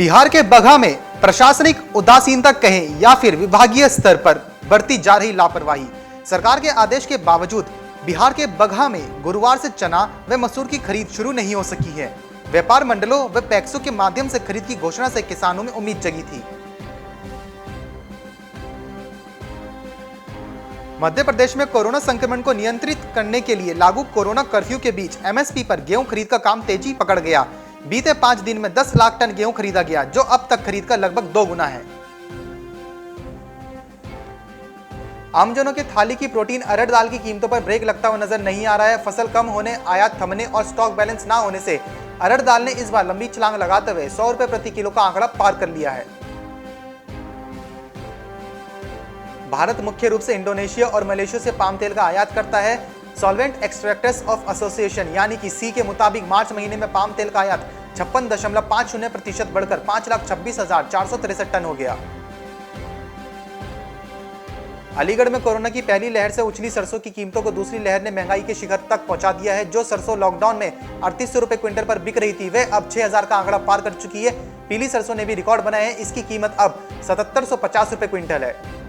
बिहार के बगहा में प्रशासनिक उदासीनता कहें या फिर विभागीय स्तर पर बढ़ती जा रही लापरवाही। सरकार के आदेश के बावजूद बिहार के बगहा में गुरुवार से चना व मसूर की खरीद शुरू नहीं हो सकी है। व्यापार मंडलों व पैक्सों के माध्यम से खरीद की घोषणा से किसानों में उम्मीद जगी थी। मध्य प्रदेश में कोरोना संक्रमण को नियंत्रित करने के लिए लागू कोरोना कर्फ्यू के बीच एमएसपी पर गेहूं खरीद का काम तेजी पकड़ गया। बीते 5 दिन में 10 लाख टन गेहूं खरीदा गया, जो अब तक खरीद का लगभग 2 गुना है। आमजनों की थाली की प्रोटीन अरहर दाल की कीमतों पर ब्रेक लगता हुआ नजर नहीं आ रहा है। फसल कम होने, आयात थमने और स्टॉक बैलेंस ना होने से अरहर दाल ने इस बार लंबी छलांग लगाते हुए 100 रुपए प्रति किलो का आंकड़ा पार कर लिया है। भारत मुख्य रूप से इंडोनेशिया और मलेशिया से पाम तेल का आयात करता है। सॉल्वेंट एक्सट्रैक्टर्स ऑफ एसोसिएशन यानी कि सी के मुताबिक मार्च महीने में पाम तेल का आयात 56.50% बढ़कर 5,26,463 टन हो गया। अलीगढ़ में कोरोना की पहली लहर से उछली सरसों की कीमतों को दूसरी लहर ने महंगाई के शिखर तक पहुंचा दिया है। जो सरसों लॉकडाउन में 3800 रुपए क्विंटल पर बिक रही थी, वह अब 6000 का आंकड़ा पार कर चुकी है। पीली सरसों ने भी रिकॉर्ड बनाए हैं। इसकी कीमत अब 7750 रुपए क्विंटल है।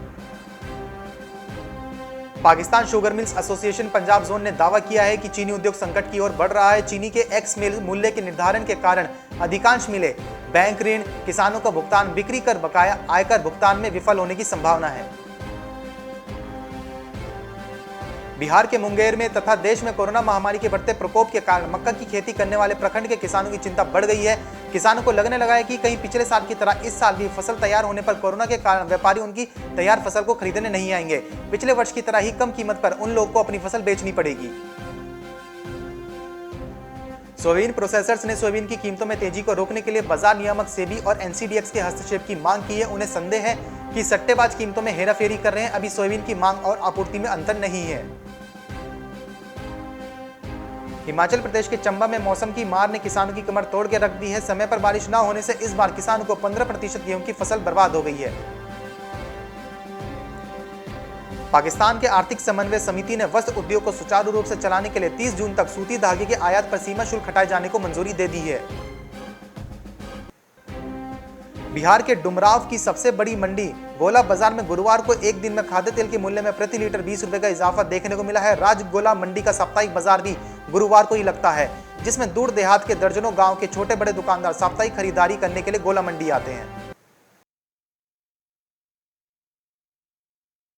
Pakistan sugar mills association Punjab zone ने दावा किया है कि चीनी उद्योग संकट की ओर बढ़ रहा है। चीनी के एक्स मिल मूल्य के निर्धारण के कारण अधिकांश मिलें बैंक ऋण, किसानों का भुगतान, बिक्री कर बकाया आयकर भुगतान में विफल होने की संभावना है। बिहार के मुंगेर में तथा देश में कोरोना महामारी के बढ़ते प्रकोप के कारण मक्का की खेती करने वाले प्रखंड के किसानों की चिंता बढ़ गई है। किसानों को लगने लगा है कि कहीं पिछले साल की तरह इस साल भी फसल तैयार होने पर कोरोना के कारण व्यापारी उनकी तैयार फसल को खरीदने नहीं आएंगे। पिछले वर्ष की तरह ही कम कीमत पर उन लोगों को अपनी फसल बेचनी पड़ेगी। सोयाबीन प्रोसेसर्स ने सोयाबीन की कीमतों में तेजी को रोकने के लिए बाजार नियामक सेबी और एनसीडीएक्स के हस्तक्षेप की मांग की है। उन्हें संदेह है कि सट्टेबाज कीमतों में हेराफेरी कर रहे हैं। अभी सोयाबीन की मांग और आपूर्ति में अंतर नहीं है। हिमाचल प्रदेश के चंबा में मौसम की मार ने किसानों की कमर तोड़ के रख दी है। समय पर बारिश न होने से इस बार किसानों को 15% गेहूं की फसल बर्बाद हो गई है। पाकिस्तान के आर्थिक समन्वय समिति ने वस्त्र उद्योग को सुचारू रूप से चलाने के लिए 30 जून तक सूती धागे के आयात पर सीमा शुल्क हटाए जाने को मंजूरी दे दी है। बिहार के डुमराव की सबसे बड़ी मंडी गोला बाजार में गुरुवार को एक दिन में खाद्य तेल के मूल्य में प्रति लीटर 20 रुपए का इजाफा देखने को मिला है। राजगोला मंडी का साप्ताहिक बाजार भी गुरुवार को ही लगता है, जिसमें दूर देहात के दर्जनों गांव के छोटे बड़े दुकानदार साप्ताहिक खरीदारी करने के लिए गोला मंडी आते हैं।